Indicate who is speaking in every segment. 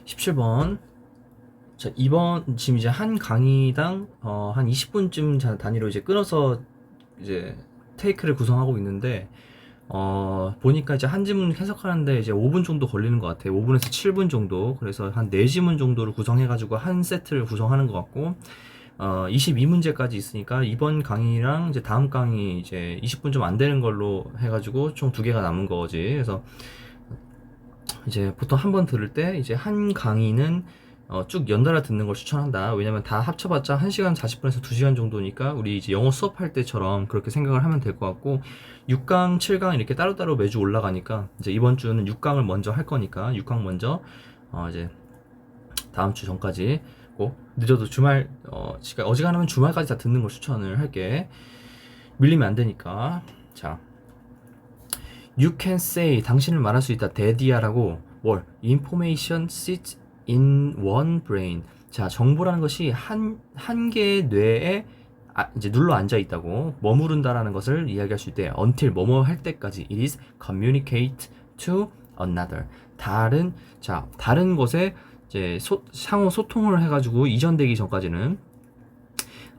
Speaker 1: 17번. 자, 이번 지금 이제 한 강의당 한 20분쯤 단위로 이제 끊어서 이제 테이크를 구성하고 있는데 보니까 이제 한 지문 해석하는데 이제 5분 정도 걸리는 것 같아요. 5분에서 7분 정도. 그래서 한 4지문 정도를 구성해 가지고 한 세트를 구성하는 것 같고 22문제까지 있으니까 이번 강의랑 이제 다음 강의 이제 20분 좀 안 되는 걸로 해 가지고 총 2개가 남은 거지. 그래서 이제 보통 한 번 들을 때 이제 한 강의는 쭉 연달아 듣는 걸 추천한다. 왜냐면 다 합쳐봤자 1시간 40분에서 2시간 정도니까 우리 이제 영어 수업할 때처럼 그렇게 생각을 하면 될 것 같고 6강, 7강 이렇게 따로따로 매주 올라가니까 이제 이번 주는 6강을 먼저 할 거니까 6강 먼저 이제 다음 주 전까지 꼭 늦어도 주말 어지간하면 주말까지 다 듣는 걸 추천을 할게. 밀리면 안 되니까. 자, You can say 당신을 말할 수 있다. 데디아라고 뭘 information sits in one brain. 자, 정보라는 것이 한 개의 뇌에 이제 눌러 앉아 있다고 머무른다라는 것을 이야기할 수 있대. until 뭐뭐 할 때까지 it is communicate to another. 다른 것에 이제 상호 소통을 해가지고 이전되기 전까지는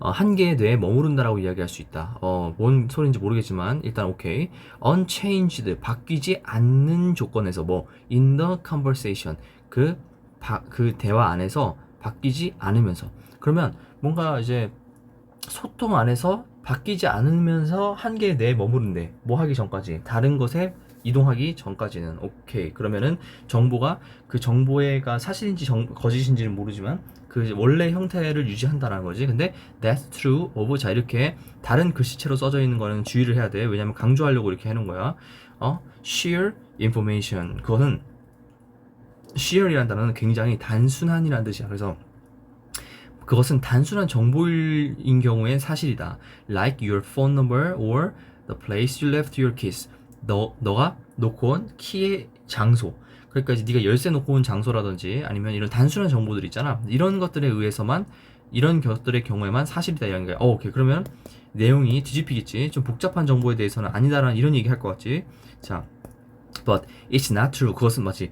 Speaker 1: 한 개의 뇌에 머무른다라고 이야기할 수 있다. 뭔 소리인지 모르겠지만 일단 오케이. unchanged 바뀌지 않는 조건에서 뭐 in the conversation 그 대화 안에서 바뀌지 않으면서 그러면 뭔가 이제 소통 안에서 바뀌지 않으면서 한 개의 뇌에 머무른대. 뭐 하기 전까지 다른 것에 이동하기 전까지는 오케이. 그러면은 정보가 그 정보가 사실인지 거짓인지는 모르지만 그 원래 형태를 유지한다라는 거지. 근데 that's true of 자 이렇게 다른 글씨체로 써져 있는 거는 주의를 해야 돼. 왜냐면 강조하려고 이렇게 해놓은 거야. share information 그거는 share이라는 단어는 굉장히 단순한이라는 뜻이야. 그래서 그것은 단순한 정보인 경우엔 사실이다. Like your phone number or the place you left your keys. 너가 놓고 온 키의 장소. 그러니까 이제 네가 열쇠 놓고 온 장소라든지 아니면 이런 단순한 정보들 있잖아. 이런 것들에 의해서만 이런 것들의 경우에만 사실이다 이런 거야. 오케이. 그러면 내용이 뒤집히겠지. 좀 복잡한 정보에 대해서는 아니다라는 이런 얘기 할 것 같지. 자, but it's not true. 그것은 마치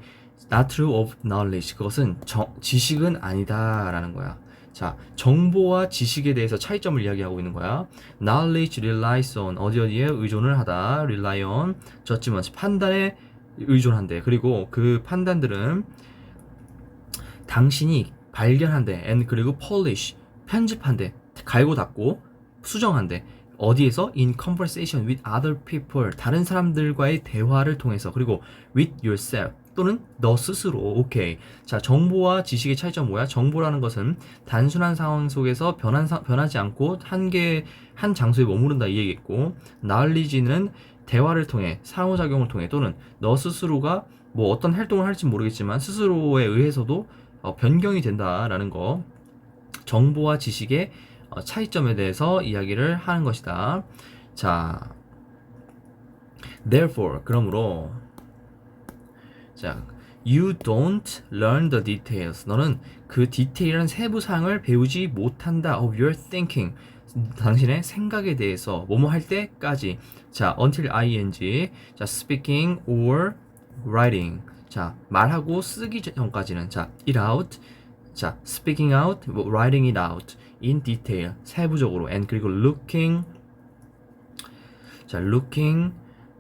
Speaker 1: not true of knowledge. 그것은 지식은 아니다라는 거야. 자, 정보와 지식에 대해서 차이점을 이야기하고 있는 거야. Knowledge relies on 어디에 의존을 하다. rely on judgment 판단에 의존한대. 그리고 그 판단들은 당신이 발견한대. and 그리고 polish 편집한대. 갈고 닦고 수정한대. 어디에서? in conversation with other people 다른 사람들과의 대화를 통해서 그리고 with yourself 또는 너 스스로. 오케이. 자, 정보와 지식의 차이점 뭐야? 정보라는 것은 단순한 상황 속에서 변하지 않고 한 장소에 머무른다 이 얘기겠고 knowledge는 대화를 통해 상호작용을 통해 또는 너 스스로가 뭐 어떤 활동을 할지 모르겠지만 스스로에 의해서도 변경이 된다라는 거. 정보와 지식의 차이점에 대해서 이야기를 하는 것이다. 자, therefore 그러므로 자, you don't learn the details. 너는 그 디테일한 세부 사항을 배우지 못한다. of your thinking. 당신의 생각에 대해서 뭐뭐 할 때까지. 자, until ing. 자, speaking or writing. 자, 말하고 쓰기 전까지는. 자, it out. 자, speaking out, writing it out in detail. 세부적으로. and 그리고 looking. 자, looking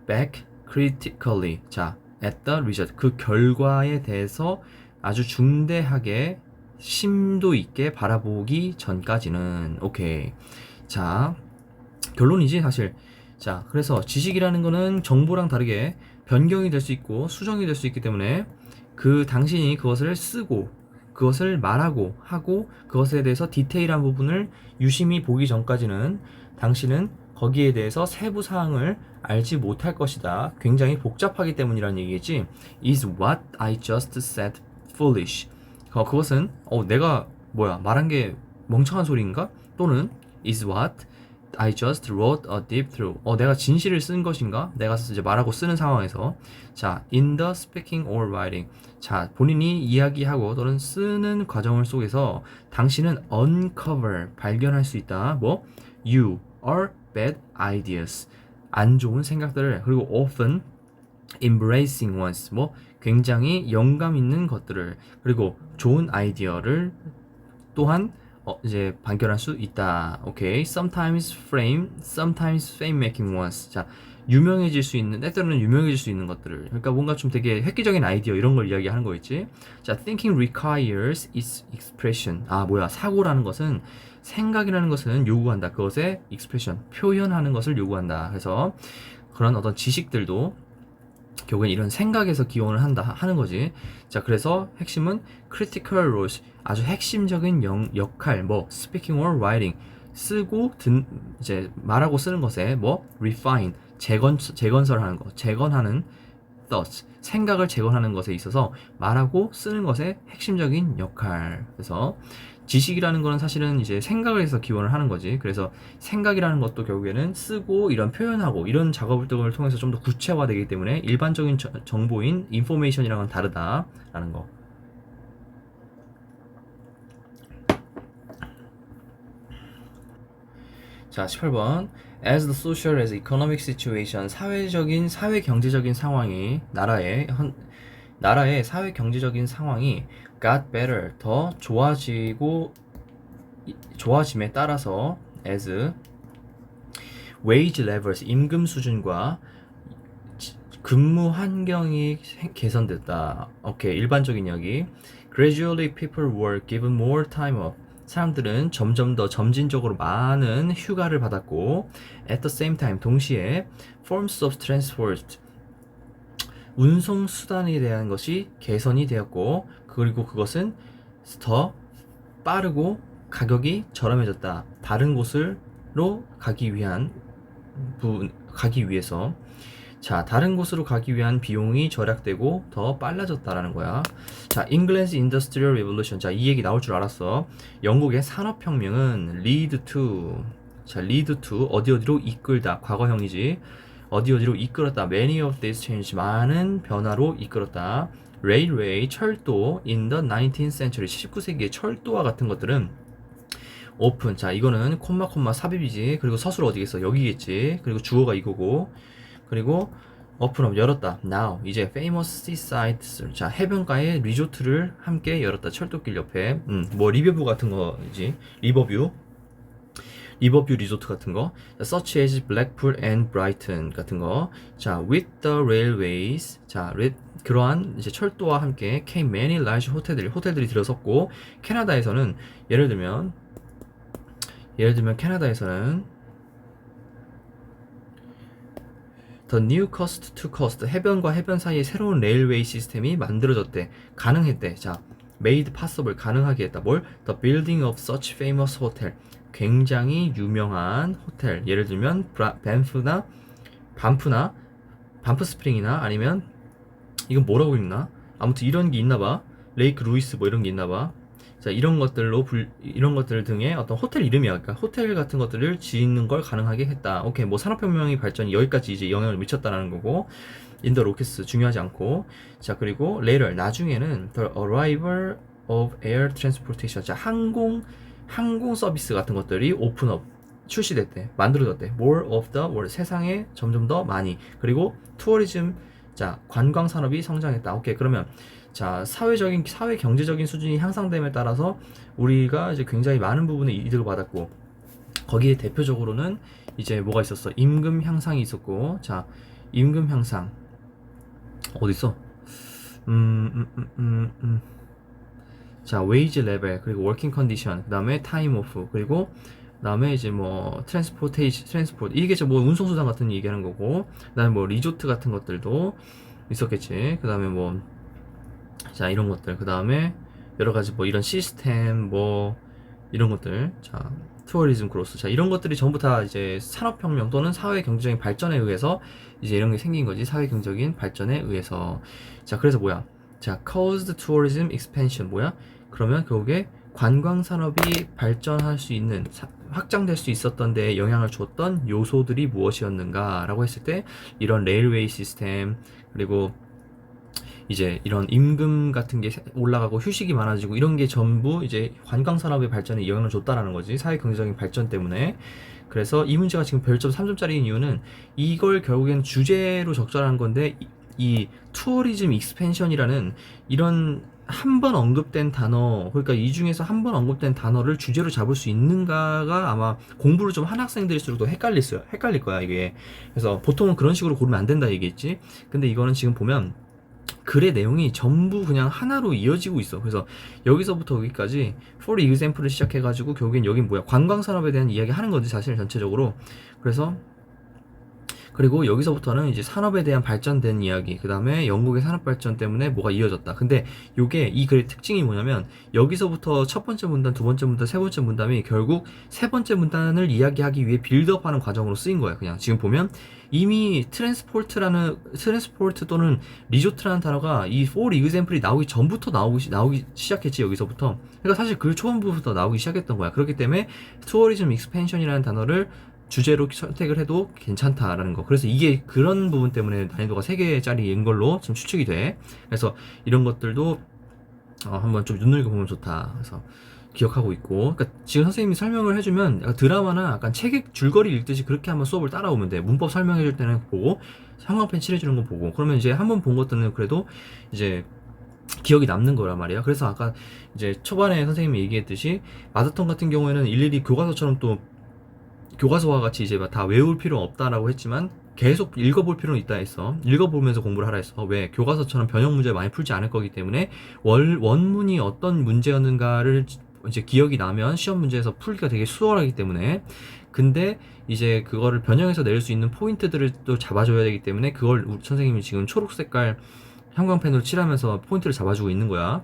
Speaker 1: back critically. 자, at the result. 그 결과에 대해서 아주 중대하게 심도 있게 바라보기 전까지는. 오케이. 자, 결론이지 사실. 자, 그래서 지식이라는 거는 정보랑 다르게 변경이 될 수 있고 수정이 될 수 있기 때문에 그 당신이 그것을 쓰고 그것을 말하고 하고 그것에 대해서 디테일한 부분을 유심히 보기 전까지는 당신은 거기에 대해서 세부 사항을 알지 못할 것이다. 굉장히 복잡하기 때문이라는 얘기겠지. Is what I just said foolish? 그것은 내가 말한 게 멍청한 소리인가? 또는 is what I just wrote a deep through. 내가 진실을 쓴 것인가? 내가 이제 말하고 쓰는 상황에서. 자, in the speaking or writing. 자, 본인이 이야기하고 또는 쓰는 과정 속에서 당신은 uncover, 발견할 수 있다. 뭐? You are bad ideas. 안 좋은 생각들을. 그리고 often embracing ones 뭐 굉장히 영감 있는 것들을 그리고 좋은 아이디어를 또한 이제 발견할 수 있다. 오케이. sometimes fame making ones. 자, 유명해질 수 있는, 때때로는 유명해질 수 있는 것들을. 그러니까 뭔가 좀 되게 획기적인 아이디어 이런 걸 이야기하는 거겠지. 자, thinking requires its expression. 아, 뭐야? 사고라는 것은 생각이라는 것은 요구한다. 그것의 expression, 표현하는 것을 요구한다. 그래서 그런 어떤 지식들도 결국엔 이런 생각에서 기원을 한다 하는 거지. 자, 그래서 핵심은 critical roles, 아주 핵심적인 역할, 뭐 speaking or writing, 쓰고 이제 말하고 쓰는 것에 뭐 refine, 재건설하는 거, 재건하는 thoughts, 생각을 재건하는 것에 있어서 말하고 쓰는 것의 핵심적인 역할. 그래서 지식이라는 거는 사실은 이제 생각을 해서 기원을 하는 거지. 그래서 생각이라는 것도 결국에는 쓰고 이런 표현하고 이런 작업을 통해서 좀 더 구체화되기 때문에 일반적인 정보인 인포메이션이랑은 다르다라는 거. 자, 18번. As the social as economic situation, 사회 경제적인 상황이 나라의 사회 경제적인 상황이 got better, 더 좋아짐에 따라서 as wage levels, 임금 수준과 근무 환경이 개선됐다. 오케이, 일반적인 이야기. Gradually people were given more time off. 사람들은 점점 더 점진적으로 많은 휴가를 받았고 at the same time, 동시에 forms of transport, 운송 수단에 대한 것이 개선이 되었고 그리고 그것은 더 빠르고 가격이 저렴해졌다. 다른 곳으로 가기 위해서 자, 다른 곳으로 가기 위한 비용이 절약되고 더 빨라졌다라는 거야. 자, England's Industrial Revolution. 자, 이 얘기 나올 줄 알았어. 영국의 산업혁명은 lead to 어디로 이끌다. 과거형이지. 어디로 이끌었다. Many of these changes, 많은 변화로 이끌었다. Railway, 철도 in the 19th century, 19세기의 철도와 같은 것들은 open. 자, 이거는 콤마 삽입이지. 그리고 서술 어디겠어? 여기겠지. 그리고 주어가 이거고. 그리고 open up, 열었다. Now, 이제 famous seasides. 자, 해변가의 리조트를 함께 열었다. 철도길 옆에. 뭐 리버뷰 같은 거지. 리버뷰 리조트 같은 거. such as Blackpool and Brighton 같은 거. 자, with the railways. 자, 그러한 이제 철도와 함께 came many large 호텔들이 들어섰고, 캐나다에서는 예를 들면 캐나다에서는 The new coast to coast, 해변과 해변 사이의 새로운 레일웨이 시스템이 만들어졌대. 가능했대. 자, made possible, 가능하게 했다. 뭘? The building of such famous hotel, 굉장히 유명한 호텔. 예를 들면 반프 스프링이나 아니면 이건 뭐라고 읽나? 아무튼 이런 게 있나봐. 레이크 루이스 뭐 이런 게 있나봐. 자, 이런 것들 등의 어떤 호텔 이름이야. 그러니까 호텔 같은 것들을 짓는 걸 가능하게 했다. 오케이, 뭐 산업혁명의 발전이 여기까지 이제 영향을 미쳤다라는 거고, 인더 로켓스 중요하지 않고. 자, 그리고 later, 나중에는 the arrival of air transportation. 자, 항공 서비스 같은 것들이 open up, 출시됐대, 만들어졌대. more of the world, 세상에 점점 더 많이. 그리고 tourism, 자, 관광 산업이 성장했다. 오케이, 그러면 자, 사회 경제적인 수준이 향상됨에 따라서 우리가 이제 굉장히 많은 부분에 이득을 받았고, 거기에 대표적으로는 이제 뭐가 있었어? 임금 향상이 있었고. 자, 임금 향상 어딨어? 자, 웨이지 레벨, 그리고 워킹 컨디션, 그 다음에 타임 오프, 그리고 그 다음에 이제 뭐 트랜스포트, 이게 이제 뭐 운송수단 같은 얘기하는 거고, 그 다음에 뭐 리조트 같은 것들도 있었겠지. 그 다음에 뭐, 자, 이런 것들, 그 다음에 여러 가지 뭐 이런 시스템, 뭐 이런 것들, 자, 투어리즘 그로스, 자, 이런 것들이 전부 다 이제 산업혁명 또는 사회 경제적인 발전에 의해서 이제 이런 게 생긴 거지. 사회 경제적인 발전에 의해서. 자, 그래서 뭐야? 자, caused tourism expansion, 뭐야? 그러면 결국에 관광 산업이 발전할 수 있는, 확장될 수 있었던 데에 영향을 줬던 요소들이 무엇이었는가 라고 했을 때, 이런 레일웨이 시스템, 그리고 이제 이런 임금 같은 게 올라가고 휴식이 많아지고 이런 게 전부 이제 관광 산업의 발전에 영향을 줬다라는 거지. 사회 경제적인 발전 때문에. 그래서 이 문제가 지금 별점 3점짜리인 이유는 이걸 결국엔 주제로 적절한 건데 이 투어리즘 익스펜션이라는 이런 한 번 언급된 단어, 그러니까 이 중에서 한 번 언급된 단어를 주제로 잡을 수 있는가가 아마 공부를 좀 한 학생들일수록 더 헷갈릴 거야, 이게. 그래서 보통은 그런 식으로 고르면 안 된다 얘기했지. 근데 이거는 지금 보면 글의 내용이 전부 그냥 하나로 이어지고 있어. 그래서 여기서부터 여기까지 for example을 시작해가지고 결국엔 여긴 뭐야? 관광산업에 대한 이야기 하는 거지, 사실 전체적으로. 그래서 그리고 여기서부터는 이제 산업에 대한 발전된 이야기, 그 다음에 영국의 산업 발전 때문에 뭐가 이어졌다. 근데 요게 이 글의 특징이 뭐냐면 여기서부터 첫 번째 문단, 두 번째 문단, 세 번째 문단이 결국 세 번째 문단을 이야기하기 위해 빌드업하는 과정으로 쓰인 거야. 그냥 지금 보면 이미 트랜스포트 또는 리조트라는 단어가 이 for example이 나오기 전부터 나오기 시작했지, 여기서부터. 그러니까 사실 글 초반부부터 나오기 시작했던 거야. 그렇기 때문에 tourism expansion이라는 단어를 주제로 선택을 해도 괜찮다라는 거. 그래서 이게 그런 부분 때문에 난이도가 3개짜리인 걸로 지금 추측이 돼. 그래서 이런 것들도 한번 좀 눈여겨보면 좋다. 그래서 기억하고 있고. 그러니까 지금 선생님이 설명을 해주면 약간 드라마나 약간 책 줄거리 읽듯이 그렇게 한번 수업을 따라오면 돼. 문법 설명해줄 때는 보고, 형광펜 칠해주는 거 보고. 그러면 이제 한번 본 것들은 그래도 이제 기억이 남는 거란 말이야. 그래서 아까 이제 초반에 선생님이 얘기했듯이 마더턴 같은 경우에는 일일이 교과서처럼 또 교과서와 같이 이제 다 외울 필요는 없다라고 했지만 계속 읽어볼 필요는 있다 했어. 읽어보면서 공부를 하라 했어. 왜? 교과서처럼 변형 문제 많이 풀지 않을 거기 때문에 원문이 어떤 문제였는가를 이제 기억이 나면 시험 문제에서 풀기가 되게 수월하기 때문에. 근데 이제 그거를 변형해서 낼 수 있는 포인트들을 또 잡아줘야 되기 때문에 그걸 우리 선생님이 지금 초록 색깔 형광펜으로 칠하면서 포인트를 잡아주고 있는 거야.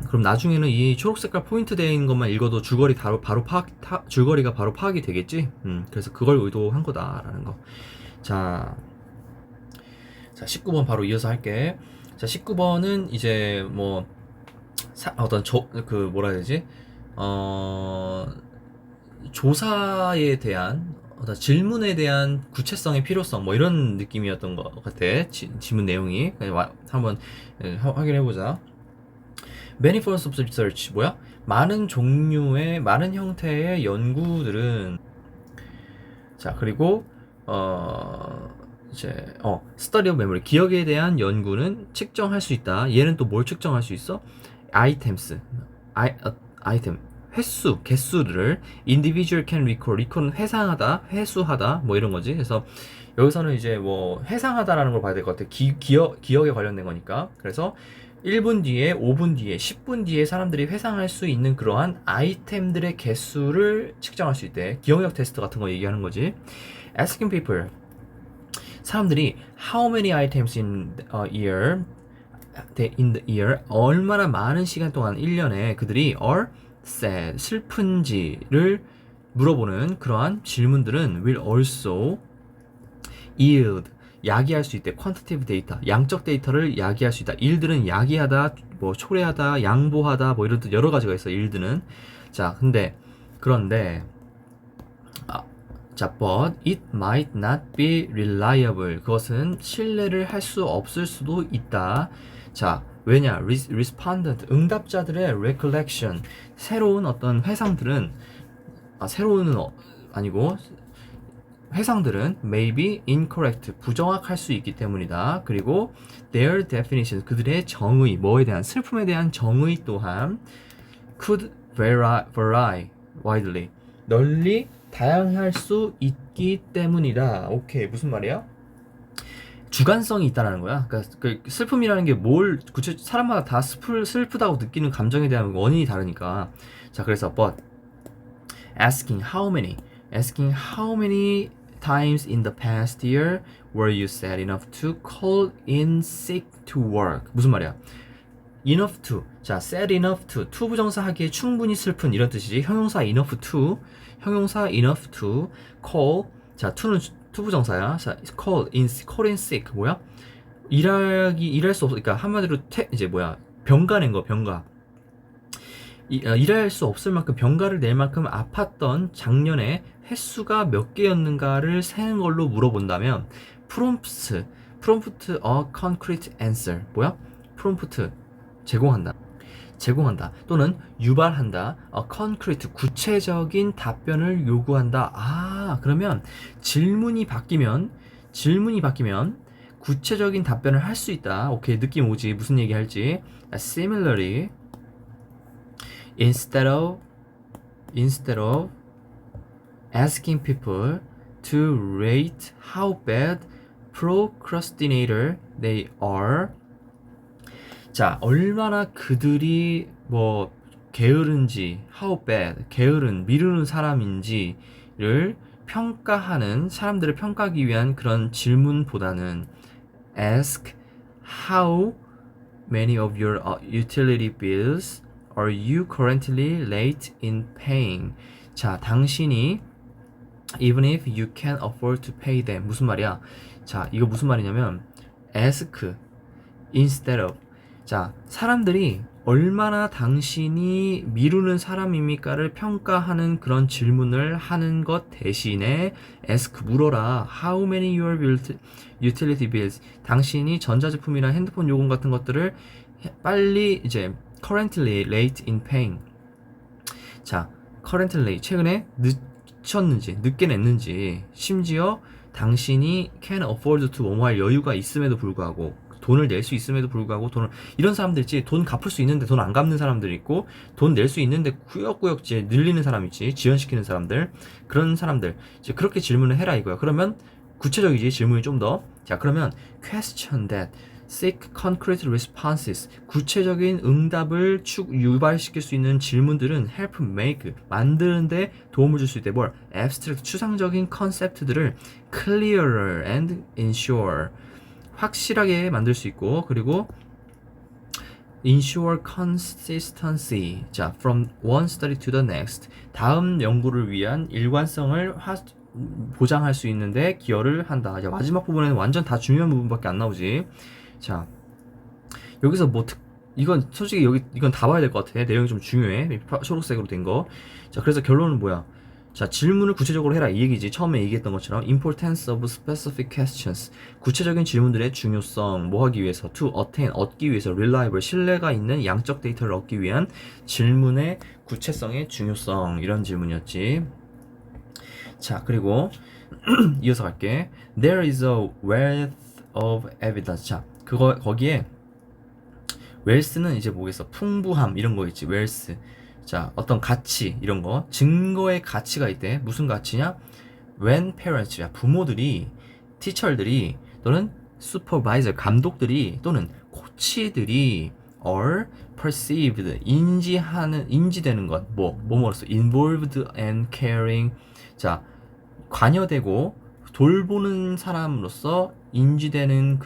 Speaker 1: 그럼 나중에는 이 초록색깔 포인트 되어 있는 것만 읽어도 줄거리가 바로 파악이 되겠지? 그래서 그걸 의도한 거다라는 거. 자, 19번 바로 이어서 할게. 자, 19번은 이제 뭐, 뭐라 해야 되지? 조사에 대한, 질문에 대한 구체성의 필요성, 뭐 이런 느낌이었던 것 같아. 질문 내용이. 한번 확인해보자. Many forms of research 뭐야? 많은 종류의 많은 형태의 연구들은 자 그리고 study of memory 기억에 대한 연구는 측정할 수 있다. 얘는 또 뭘 측정할 수 있어? items item 횟수 개수를 individual can recall은 회상하다 회수하다 뭐 이런 거지. 그래서 여기서는 이제 뭐 회상하다라는 걸 봐야 될 것 같아. 기억에 관련된 거니까. 그래서 1분 뒤에, 5분 뒤에, 10분 뒤에 사람들이 회상할 수 있는 그러한 아이템들의 개수를 측정할 수 있대. 기억력 테스트 같은 거 얘기하는 거지. Asking people. 사람들이 how many items in the year 얼마나 많은 시간 동안 1년에 그들이 are sad 슬픈지를 물어보는 그러한 질문들은 will also yield 야기할 수 있대. 퀀티티브 데이터, 양적 데이터를 야기할 수 있다. 일들은 야기하다, 뭐 초래하다, 양보하다, 뭐 이런 여러 가지가 있어. 일들은. 자, 그런데 but it might not be reliable. 그것은 신뢰를 할 수 없을 수도 있다. 자, 왜냐? respondent 응답자들의 recollection 새로운 어떤 회상들은 새로운은 아니고. 회상들은 maybe incorrect 부정확할 수 있기 때문이다. 그리고 their definition 그들의 정의 뭐에 대한 슬픔에 대한 정의 또한 could vary widely 널리 다양할 수 있기 때문이다. 오케이, 무슨 말이야? 주관성이 있다라는 거야. 그러니까 그 슬픔이라는 게 사람마다 다 슬프다고 느끼는 감정에 대한 원인이 다르니까. 자, 그래서 but asking how many times in the past year were you sad enough to call in sick to work? 무슨 말이야? enough to. 자, sad enough to 부정사 하기에 충분히 슬픈 이런 뜻이지. 형용사 enough to call. 자, to는 부정사야. 자, call in sick 뭐야? 일할 수 없어. 그러니까 한마디로 병가 낸 거, 병가. 일할 수 없을 만큼 병가를 낼 만큼 아팠던 작년에 횟수가 몇 개였는가를 세는 걸로 물어본다면 prompt a concrete answer 뭐야? prompt 제공한다. 제공한다 또는 유발한다. concrete 구체적인 답변을 요구한다. 그러면 질문이 바뀌면 구체적인 답변을 할 수 있다. 오케이, 느낌 오지? 무슨 얘기 할지. Similarly, instead of asking people to rate how bad procrastinator they are. 자, 얼마나 그들이 뭐 게으른지, how bad, 게으른, 미루는 사람인지를 평가하는, 사람들을 평가하기 위한 그런 질문보다는 ask how many of your utility bills are you currently late in paying? 자, 당신이 even if you can afford to pay them. 무슨 말이야? 자, 이거 무슨 말이냐면 ask instead of. 자, 사람들이 얼마나 당신이 미루는 사람입니까를 평가하는 그런 질문을 하는 것 대신에 ask 물어라. How many your utility bills? 당신이 전자제품이나 핸드폰 요금 같은 것들을 빨리 이제 currently late in paying. 자, currently 최근에 늦게 냈는지, 심지어 당신이 can afford to 뭐뭐 할 여유가 있음에도 불구하고, 돈을 낼 수 있음에도 불구하고 이런 사람들 있지. 돈 갚을 수 있는데 돈 안 갚는 사람들 있고, 돈 낼 수 있는데 꾸역꾸역 늘리는 사람 있지. 지연시키는 사람들. 그런 사람들 이제 그렇게 질문을 해라 이거야. 그러면 구체적이지, 질문이 좀 더. 자, 그러면 question that seek concrete responses. 구체적인 응답을 유발시킬 수 있는 질문들은 help make, 만드는데 도움을 줄 수 있대. 뭘? abstract, 추상적인 컨셉트들을 clearer and ensure, 확실하게 만들 수 있고, 그리고 ensure consistency. 자, from one study to the next. 다음 연구를 위한 일관성을 보장할 수 있는데 기여를 한다. 자, 마지막 부분에는 완전 다 중요한 부분밖에 안 나오지. 자, 여기서 이건 솔직히 이건 다 봐야 될 것 같아. 내용이 좀 중요해. 초록색으로 된 거. 자, 그래서 결론은 뭐야? 자, 질문을 구체적으로 해라 이 얘기지. 처음에 얘기했던 것처럼 importance of specific questions. 구체적인 질문들의 중요성, 뭐 하기 위해서, to attain, 얻기 위해서, reliable, 신뢰가 있는 양적 데이터를 얻기 위한 질문의 구체성의 중요성, 이런 질문이었지. 자, 그리고 이어서 갈게. There is a wealth of evidence. 자, 거기에 웰스는 이제 뭐겠어? 풍부함 이런 거 있지. 웰스. 자, 어떤 가치 이런 거, 증거의 가치가 있대. 무슨 가치냐? When parents, 부모들이, 티처들이, 또는 supervisor, 감독들이, 또는 코치들이 are perceived, 인지되는 것, 뭐로써 involved and caring. 자, 관여되고 돌보는 사람으로서 인지될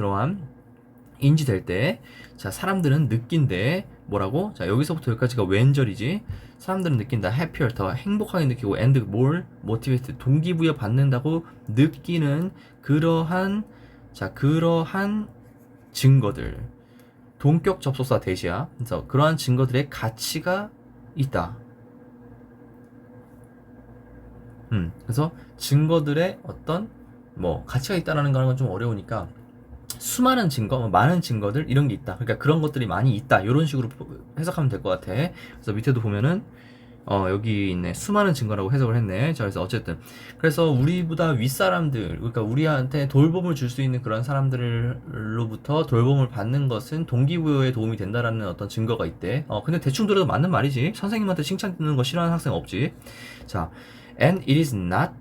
Speaker 1: 때, 자, 사람들은 느낀대. 뭐라고? 자, 여기서부터 여기까지가 왼절이지. 사람들은 느낀다. happier, 더 행복하게 느끼고, and more motivated, 동기부여 받는다고 느끼는 그러한 증거들. 동격 접속사 대시야. 그래서 그러한 증거들의 가치가 있다. 그래서 증거들의 어떤 가치가 있다라는 거는 좀 어려우니까 수많은 증거, 많은 증거들 이런 게 있다. 그러니까 그런 것들이 많이 있다. 이런 식으로 해석하면 될 것 같아. 그래서 밑에도 보면은 여기 있네. 수많은 증거라고 해석을 했네. 자, 그래서 어쨌든 그래서 우리보다 윗사람들, 그러니까 우리한테 돌봄을 줄 수 있는 그런 사람들로부터 돌봄을 받는 것은 동기부여에 도움이 된다라는 어떤 증거가 있대. 근데 대충 들어도 맞는 말이지. 선생님한테 칭찬 듣는 거 싫어하는 학생 없지. 자, and it is not,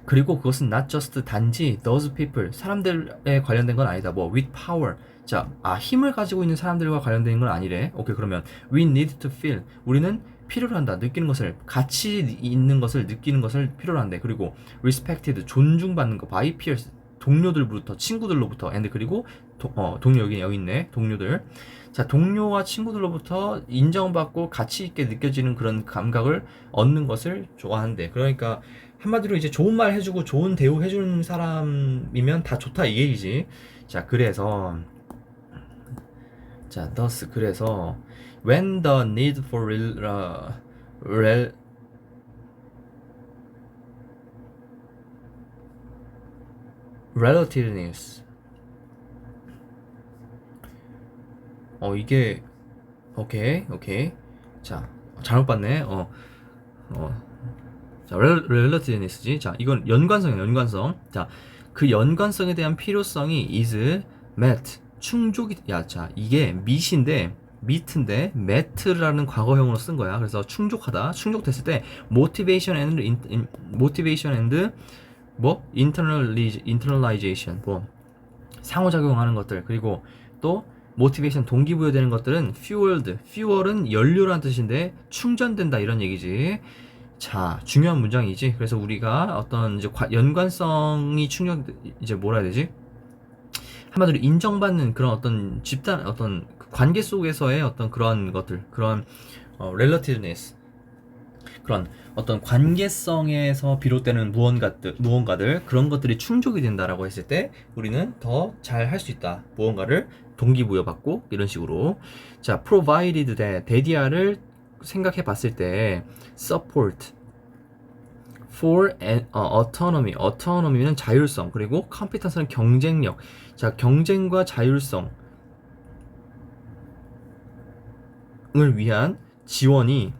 Speaker 1: 그리고 그것은 not just 단지 those people, 사람들에 관련된 건 아니다. with power. 자, 힘을 가지고 있는 사람들과 관련된 건 아니래. 오케이, 그러면 we need to feel, 우리는 필요로 한다. 느끼는 것을, 가치 있는 것을 느끼는 것을 필요로 한대. 그리고 respected, 존중받는 거, by peers, 동료들부터, 친구들로부터, and 그리고 동료, 여기 있네. 동료들. 자, 동료와 친구들로부터 인정받고 가치 있게 느껴지는 그런 감각을 얻는 것을 좋아한대. 그러니까 한마디로 이제 좋은 말 해주고 좋은 대우 해주는 사람이면 다 좋다 이 얘기지. 자, 그래서 thus, 그래서 when the need for relativeness, 이게 오케이. 자, 잘못 봤네. 자, relativeness지. 자, 이건 연관성. 자, 그 연관성에 대한 필요성이 is met. 자, 이게 meet인데 met라는 과거형으로 쓴 거야. 그래서 충족됐을 때 motivation and 뭐 internalization, 뭐 상호작용하는 것들, 그리고 또 motivation 동기부여되는 것들은 fuel은 연료라는 뜻인데 충전된다 이런 얘기지. 자, 중요한 문장이지. 그래서 우리가 어떤 이제 연관성이 이제 뭐라 해야 되지? 한마디로 인정받는 그런 어떤 집단, 어떤 관계 속에서의 어떤 그런 것들, 그런 relativeness, 그런 어떤 관계성에서 비롯되는 무언가들 그런 것들이 충족이 된다라고 했을 때 우리는 더 잘 할 수 있다. 무언가를 동기부여받고 이런 식으로. 자, provided that 대디아를 생각해 봤을 때 support for autonomy는 자율성, 그리고 competence는 경쟁력. 자, 경쟁과 자율성을 위한 지원이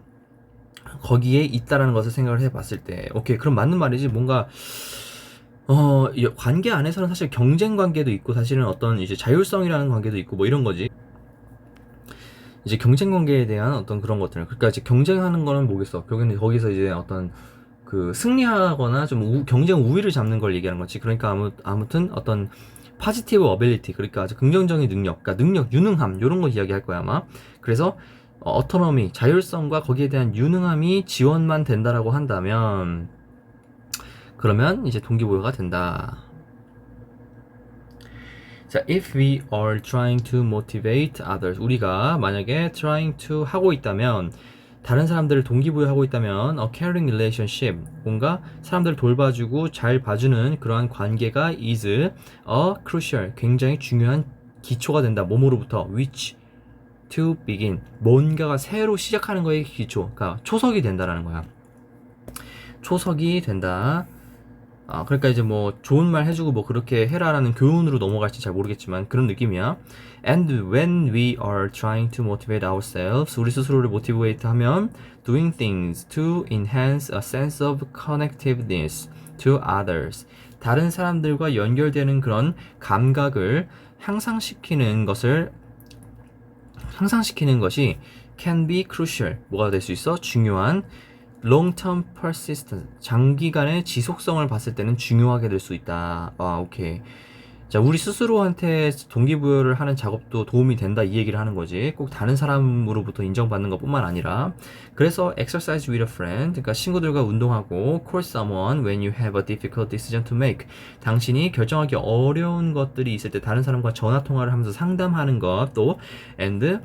Speaker 1: 거기에 있다라는 것을 생각을 해봤을 때, 오케이, 그럼 맞는 말이지. 뭔가 이 관계 안에서는 사실 경쟁 관계도 있고 사실은 어떤 이제 자율성이라는 관계도 있고 뭐 이런 거지. 이제 경쟁 관계에 대한 어떤 그런 것들. 그러니까 이제 경쟁하는 거는 뭐겠어? 거기서 이제 어떤 그 승리하거나 좀 경쟁 우위를 잡는 걸 얘기하는 거지. 그러니까 아무튼 어떤 positive ability, 그러니까 아주 긍정적인 능력, 그러니까 유능함 이런 거 이야기할 거야 아마. 그래서 autonomy, 자율성과 거기에 대한 유능함이 지원만 된다라고 한다면 그러면 이제 동기부여가 된다. 자, if we are trying to motivate others, 우리가 만약에 trying to 하고 있다면, 다른 사람들을 동기부여하고 있다면 a caring relationship, 뭔가 사람들을 돌봐주고 잘 봐주는 그러한 관계가 is a crucial, 굉장히 중요한 기초가 된다. 몸으로부터 which to begin, 뭔가가 새로 시작하는 거의 기초, 그러니까 초석이 된다라는 거야. 초석이 된다. 그러니까 이제 뭐 좋은 말 해주고 뭐 그렇게 해라라는 교훈으로 넘어갈지 잘 모르겠지만 그런 느낌이야. And when we are trying to motivate ourselves, 우리 스스로를 모티베이트 하면 doing things to enhance a sense of connectiveness to others, 다른 사람들과 연결되는 그런 감각을 향상시키는 것이 can be crucial, 뭐가 될 수 있어? 중요한. long-term persistence, 장기간의 지속성을 봤을 때는 중요하게 될 수 있다. 오케이. 자, 우리 스스로한테 동기부여를 하는 작업도 도움이 된다 이 얘기를 하는 거지. 꼭 다른 사람으로부터 인정받는 것뿐만 아니라. 그래서 exercise with a friend, 그러니까 친구들과 운동하고, call someone when you have a difficult decision to make, 당신이 결정하기 어려운 것들이 있을 때 다른 사람과 전화 통화를 하면서 상담하는 것, 또 and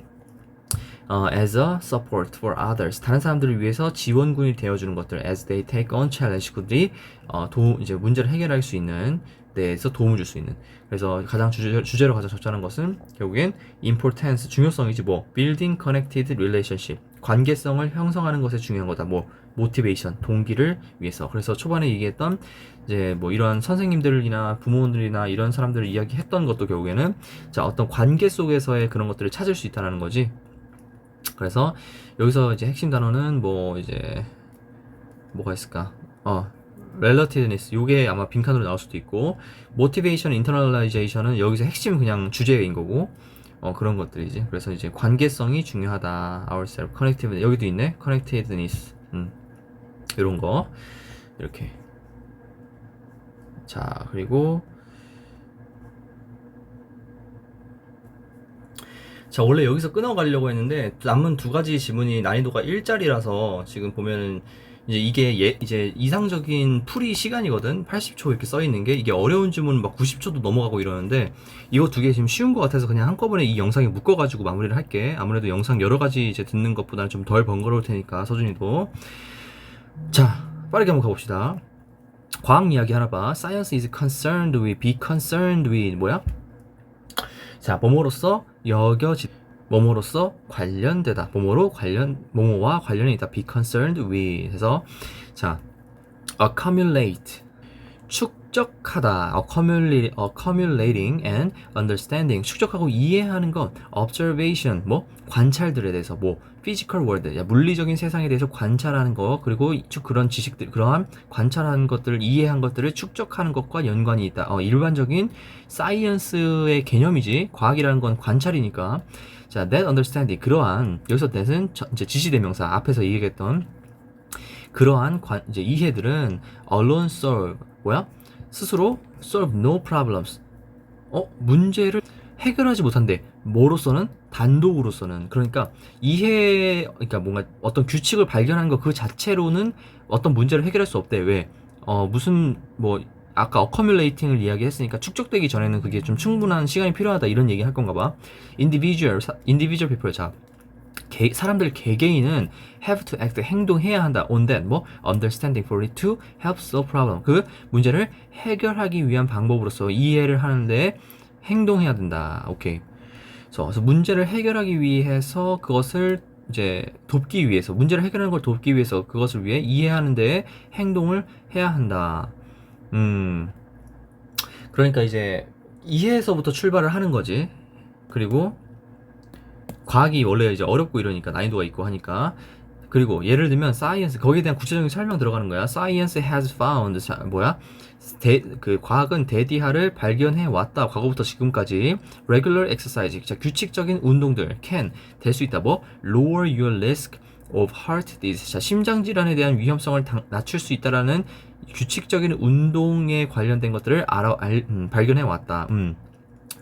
Speaker 1: as a support for others, 다른 사람들을 위해서 지원군이 되어주는 것들, as they take on challenge, 그들이 이제 문제를 해결할 수 있는 데에서 도움을 줄 수 있는. 그래서 가장 주제로 가장 적절한 것은 결국엔 importance, 중요성이지. 뭐 building connected relationship, 관계성을 형성하는 것에 중요한 거다. 뭐 motivation, 동기를 위해서. 그래서 초반에 얘기했던 이제 뭐 이런 선생님들이나 부모들이나 이런 사람들을 이야기했던 것도 결국에는 자, 어떤 관계 속에서의 그런 것들을 찾을 수 있다는 거지. 그래서 여기서 이제 핵심 단어는 뭐 이제 뭐가 있을까? relativeness, 요게 아마 빈칸으로 나올 수도 있고, motivation, internalization은 여기서 핵심 그냥 주제인 거고, 그런 것들이지. 그래서 이제 관계성이 중요하다. ourself, connectiveness, 여기도 있네. connectedness, 이런 거 이렇게. 자, 그리고 자, 원래 여기서 끊어가려고 했는데 남은 두 가지 지문이 난이도가 1짜리라서 지금 보면은 이제 이게 이제 이상적인 풀이 시간이거든. 80초 이렇게 써 있는 게, 이게 어려운 지문은 막 90초도 넘어가고 이러는데 이거 두 개 지금 쉬운 것 같아서 그냥 한꺼번에 이 영상에 묶어가지고 마무리를 할게. 아무래도 영상 여러 가지 이제 듣는 것보다는 좀 덜 번거로울 테니까 서준이도. 자, 빠르게 한번 가봅시다. 과학 이야기 하나 봐. Science is concerned with, be concerned with 뭐야? 자, 뭐뭐로서 뭐뭐로서 관련되다. 뭐뭐와 관련이 있다. be concerned with 해서, 자, accumulate, 축적하다, accumulating and understanding, 축적하고 이해하는 것, observation, 뭐 관찰들에 대해서, 뭐 physical world, 물리적인 세상에 대해서 관찰하는 거, 그리고 그런 지식들, 그러한 관찰하는 것들을 이해한 것들을 축적하는 것과 연관이 있다. 일반적인 사이언스의 개념이지. 과학이라는 건 관찰이니까. 자, that understanding, 그러한, 여기서 that은 이제 지시대명사 앞에서 얘기했던 그러한 이제 이해들은 alone solve, 뭐야? 스스로 solve no problems, 문제를 해결하지 못한대. 뭐로서는? 단독으로서는. 그러니까 그러니까 뭔가 어떤 규칙을 발견한 거 그 자체로는 어떤 문제를 해결할 수 없대. 왜? 무슨 뭐 아까 accumulating을 이야기했으니까 축적되기 전에는 그게 좀 충분한 시간이 필요하다 이런 얘기 할 건가 봐. individual people. 자, 사람들 개개인은 have to act, 행동해야 한다. on that, 뭐 understanding for it to help solve problem, 그 문제를 해결하기 위한 방법으로서 이해를 하는데 행동해야 된다. 오케이. 그래서 문제를 해결하기 위해서 그것을 이제 돕기 위해서, 문제를 해결하는 걸 돕기 위해서 그것을 위해 이해하는 데 행동을 해야 한다. 그러니까 이제 이해에서부터 출발을 하는 거지. 그리고 과학이 원래 이제 어렵고 이러니까 난이도가 있고 하니까. 그리고 예를 들면 science, 거기에 대한 구체적인 설명 들어가는 거야. science has found, 그 과학은 대디하를 발견해 왔다. 과거부터 지금까지. regular exercise, 자, 규칙적인 운동들 can, 될 수 있다. 뭐 lower your risk of heart disease, 자, 심장 질환에 대한 위험성을 낮출 수 있다라는 규칙적인 운동에 관련된 것들을 발견해 왔다.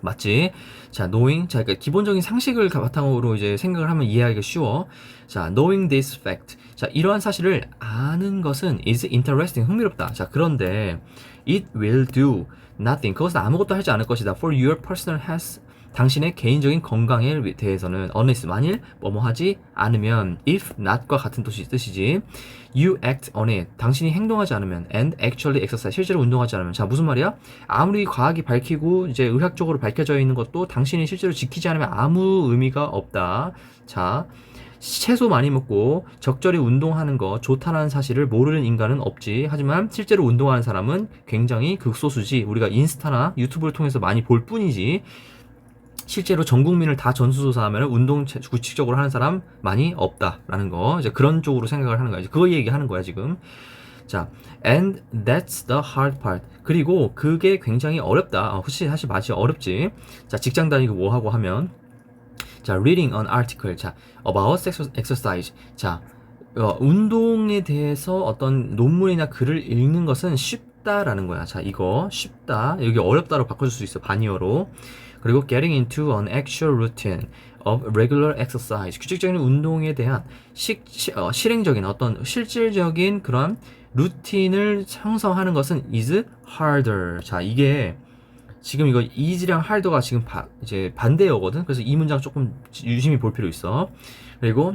Speaker 1: 맞지? 자, knowing. 자, 그러니까 기본적인 상식을 바탕으로 이제 생각을 하면 이해하기가 쉬워. 자, knowing this fact. 자, 이러한 사실을 아는 것은 is interesting, 흥미롭다. 자, 그런데 it will do nothing, 그것은 아무것도 하지 않을 것이다. for your personal health, 당신의 개인적인 건강에 대해서는 unless, 만일 뭐뭐 하지 않으면, if not과 같은 뜻이지. you act on it, 당신이 행동하지 않으면, and actually exercise, 실제로 운동하지 않으면. 자, 무슨 말이야? 아무리 과학이 밝히고 이제 의학적으로 밝혀져 있는 것도 당신이 실제로 지키지 않으면 아무 의미가 없다. 자, 채소 많이 먹고 적절히 운동하는 거 좋다는 사실을 모르는 인간은 없지. 하지만 실제로 운동하는 사람은 굉장히 극소수지. 우리가 인스타나 유튜브를 통해서 많이 볼 뿐이지. 실제로 전 국민을 다 전수조사하면 운동 규칙적으로 하는 사람 많이 없다라는 거. 이제 그런 쪽으로 생각을 하는 거야. 이제 그거 얘기하는 거야 지금. 자, and that's the hard part. 그리고 그게 굉장히 어렵다. 사실 맛이 어렵지. 자, 직장 다니고 뭐 하고 하면, 자, reading an article. 자, about exercise. 자, 운동에 대해서 어떤 논문이나 글을 읽는 것은 쉽다라는 거야. 자, 이거 쉽다. 여기 어렵다로 바꿔줄 수 있어. 반이어로. 그리고 getting into an actual routine of regular exercise, 규칙적인 운동에 대한 실행적인 어떤 실질적인 그런 루틴을 형성하는 것은 is harder. 자, 이게 지금 이거 easy랑 hard가 지금 이제 반대어거든. 그래서 이 문장 조금 유심히 볼 필요 있어. 그리고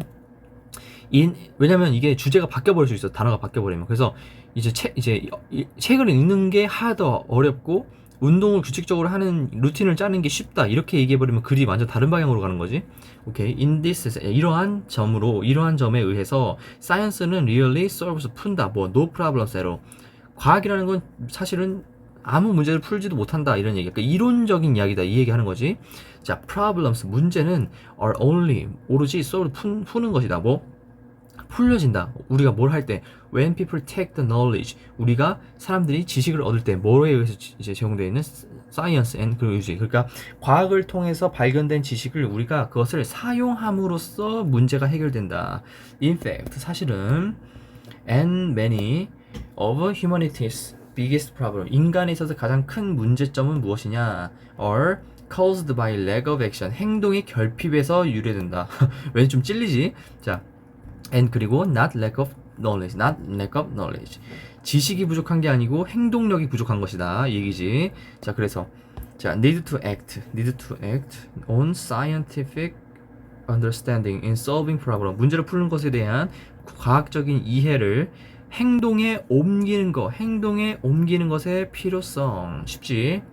Speaker 1: 왜냐면 이게 주제가 바뀌어버릴 수 있어. 단어가 바뀌어버리면. 그래서 이제 책을 읽는 게 harder, 어렵고, 운동을 규칙적으로 하는 루틴을 짜는 게 쉽다, 이렇게 얘기해버리면 글이 완전 다른 방향으로 가는 거지. 오케이. in this, 이러한 점에 의해서 science는 really solves, 푼다. 뭐 no problems at all. 과학이라는 건 사실은 아무 문제를 풀지도 못한다, 이런 얘기. 그러니까 이론적인 이야기다, 이 얘기하는 거지. 자, problems, 문제는 are only, 오로지 solve, 푸는 것이다. 뭐 풀려진다. 우리가 뭘 할 때, when people take the knowledge, 우리가 사람들이 지식을 얻을 때 뭐에 의해서 이제 제공되어 있는 science and 그 유지. 그러니까 과학을 통해서 발견된 지식을 우리가 그것을 사용함으로써 문제가 해결된다. In fact, 사실은 and many of humanity's biggest problem, 인간에 있어서 가장 큰 문제점은 무엇이냐? are caused by lack of action, 행동의 결핍에서 유래된다. 왠지 좀 찔리지? 자, and 그리고 not lack of knowledge, not lack of knowledge. 지식이 부족한 게 아니고 행동력이 부족한 것이다, 이 얘기지. 자, 그래서 자, need to act on scientific understanding in solving problem. 문제를 푸는 것에 대한 과학적인 이해를 행동에 옮기는 것의 필요성. 쉽지?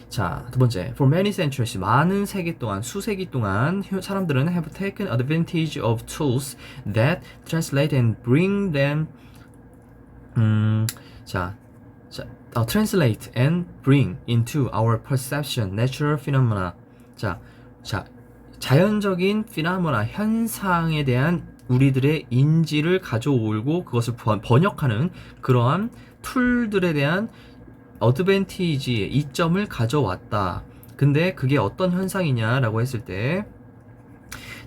Speaker 1: 자, 두 번째, for many centuries, 많은 세기 동안, 수세기 동안 사람들은 have taken advantage of tools that translate and bring them, 자, 자, translate and bring into our perception natural phenomena. 자, 자연적인 phenomena, 현상에 대한 우리들의 인지를 가져오고 그것을 번역하는 그러한 툴들에 대한 어드밴티지, 이점을 가져왔다. 근데 그게 어떤 현상이냐라고 했을 때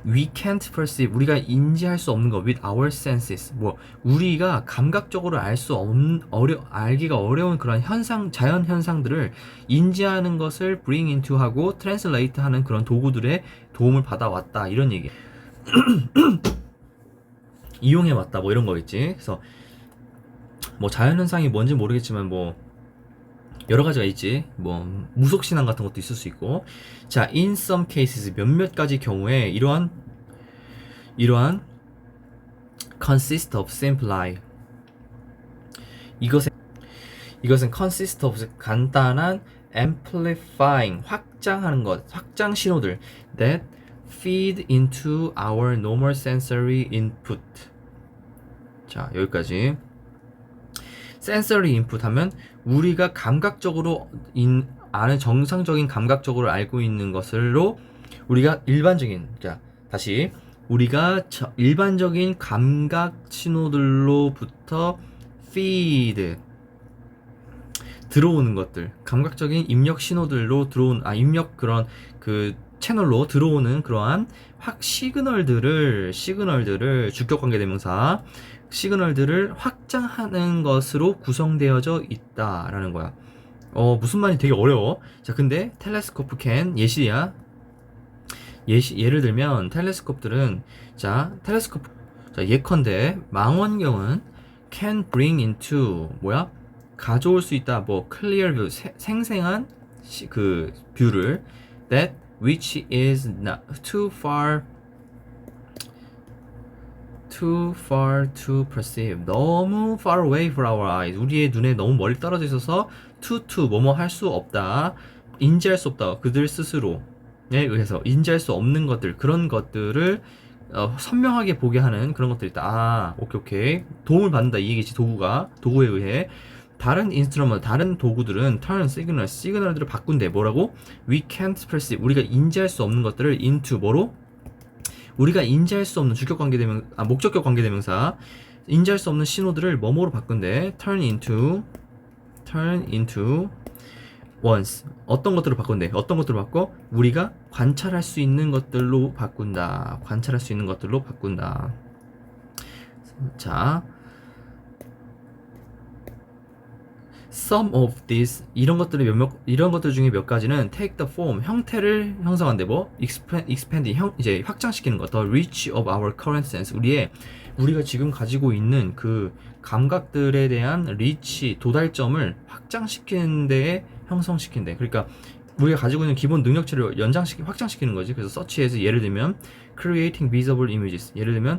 Speaker 1: we can't perceive, 우리가 인지할 수 없는 거 with our senses, 뭐 우리가 감각적으로 알기가 어려운 그런 현상, 자연 현상들을 인지하는 것을 bring into 하고 translate 하는 그런 도구들의 도움을 받아왔다, 이런 얘기. 이용해왔다, 뭐 이런 거겠지. 그래서 뭐 자연 현상이 뭔지 모르겠지만 뭐 여러 가지가 있지. 뭐 무속신앙 같은 것도 있을 수 있고. 자, in some cases, 몇몇 가지 경우에 이러한 consist of simple lie. 이것은 consist of 간단한 amplifying, 확장하는 것, 확장 신호들 that feed into our normal sensory input. 자, 여기까지. sensory input 하면 우리가 감각적으로 아는 정상적인 감각적으로 알고 있는 것으로 우리가 일반적인, 자, 다시 우리가 일반적인 감각 신호들로부터 feed 들어오는 것들, 감각적인 입력 신호들로 입력 그런 그 채널로 들어오는 그러한 시그널들을 주격관계대명사 시그널들을 확장하는 것으로 구성되어져 있다라는 거야. 무슨 말이 되게 어려워. 자, 근데 텔레스코프 예를 들면 텔레스코프들은 예컨대 망원경은 can bring into 가져올 수 있다. 뭐 clear view, 생생한 그 뷰를 that which is not too far to perceive, 너무 far away for our eyes, 우리의 눈에 너무 멀리 떨어져 있어서 뭐뭐 할 수 없다, 인지할 수 없다, 그들 스스로에 의해서 인지할 수 없는 것들, 그런 것들을 선명하게 보게 하는 그런 것들이 있다. 오케이. 도움을 받는다, 이 얘기지. 도구에 의해 다른 다른 도구들은 turn 시그널들을 바꾼대. 뭐라고? We can't perceive, 우리가 인지할 수 없는 것들을 into 우리가 인지할 수 없는 목적격 관계대명사, 인지할 수 없는 신호들을 뭐뭐로 바꾼대. turn into once, 어떤 것들로 바꾼대. 어떤 것들로 바꿔? 우리가 관찰할 수 있는 것들로 바꾼다. 자, some of these, 이런 것들 중에 몇 가지는 take the form, 형태를 형성한대. expand, 이제 확장시키는 것. the reach of our current sense, 우리가 지금 가지고 있는 그 감각들에 대한 reach, 도달점을 확장시키는 데에 형성시킨대. 그러니까 우리가 가지고 있는 기본 능력치를 확장시키는 거지. 그래서 such에서 예를 들면 creating visible images, 예를 들면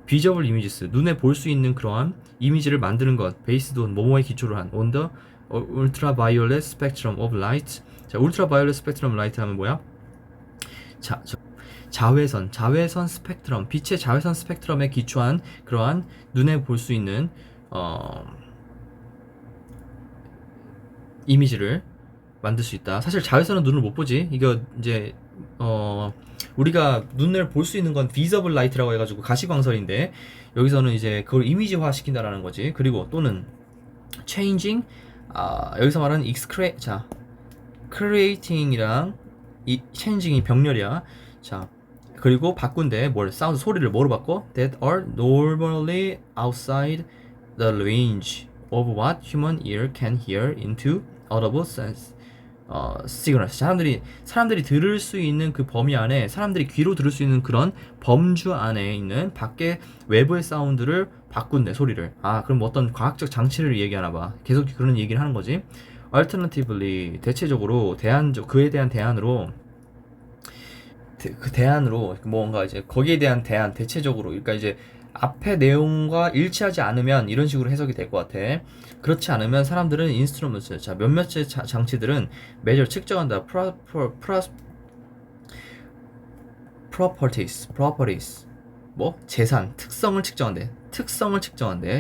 Speaker 1: visible images, 눈에 볼 수 있는 그러한 이미지를 만드는 것, based on 뭐뭐에 기초로 한 on the ultraviolet spectrum of light. 자, ultraviolet spectrum light 하면 뭐야? 자, 자외선 스펙트럼, 빛의 자외선 스펙트럼에 기초한 그러한 눈에 볼 수 있는 이미지를 만들 수 있다. 사실 자외선은 눈을 못 보지. 이거 이제 우리가 눈을 볼 수 있는 건 visible light라고 해가지고 가시광선인데, 여기서는 이제 그걸 이미지화 시킨다라는 거지. 그리고 또는 changing, 여기서 말하는 creating이랑 이 changing이 병렬이야. 자, 그리고 바꾼대. 사운드, 소리를 뭐로 바꿔? that are normally outside the range of what human ear can hear into audible sense 시그널. 사람들이 들을 수 있는 그 범위 안에, 사람들이 귀로 들을 수 있는 그런 범주 안에 있는 밖에 외부의 사운드를 바꾼대, 소리를. 그럼 어떤 과학적 장치를 얘기하나 봐. 계속 그런 얘기를 하는 거지. alternatively, 대체적으로, 그에 대한 대안으로 뭔가 이제 거기에 대한 대안, 대체적으로, 그러니까 이제 앞의 내용과 일치하지 않으면 이런 식으로 해석이 될 것 같아. 그렇지 않으면 사람들은 instruments, 자, 몇몇의 장치들은 measure, 측정한다. properties, 뭐 재산, 특성을 측정한대.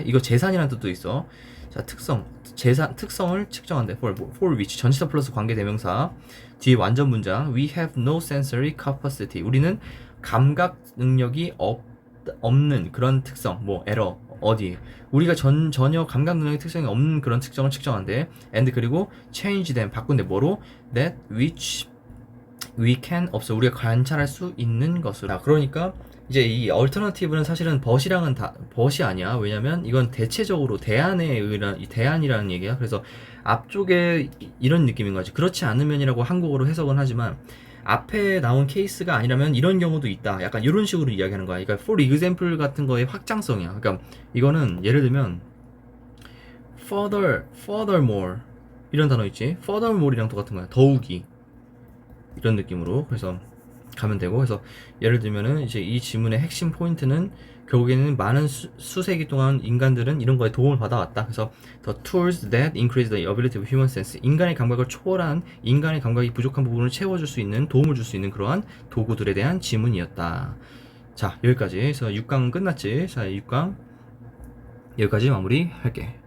Speaker 1: 이거 재산이라는 뜻도 있어. 자, 특성, 재산 특성을 측정한대. for which 전치사 플러스 관계 대명사 뒤에 완전 문장 we have no sensory capacity. 우리는 감각 능력이 없는 그런 특성, 뭐 에러 어디 우리가 전혀 감각 능력의 특성이 없는 그런 특성을 측정한대. and 그리고 change them 바꾼대. 뭐로? that which we can 없어. 우리가 관찰할 수 있는 것으로. 그러니까 이제 이 alternative는 사실은 but이랑은 but이 아니야. 왜냐면 이건 대체적으로 대안이라는 얘기야. 그래서 앞쪽에 이런 느낌인 거지. 그렇지 않으면이라고 한국어로 해석은 하지만 앞에 나온 케이스가 아니라면 이런 경우도 있다. 약간 이런 식으로 이야기하는 거야. 그러니까 for example 같은 거의 확장성이야. 그러니까 이거는 예를 들면 furthermore 이런 단어 있지. furthermore이랑 똑같은 거야. 더욱이 이런 느낌으로. 그래서 가면 되고. 그래서 예를 들면은 이제 이 지문의 핵심 포인트는 결국에는 많은 수세기 동안 인간들은 이런 거에 도움을 받아왔다. 그래서 the tools that increase the ability of human sense, 인간의 감각을 초월한, 인간의 감각이 부족한 부분을 채워줄 수 있는, 도움을 줄 수 있는 그러한 도구들에 대한 지문이었다. 자, 여기까지. 그래서 6강은 끝났지. 자, 6강 여기까지 마무리 할게.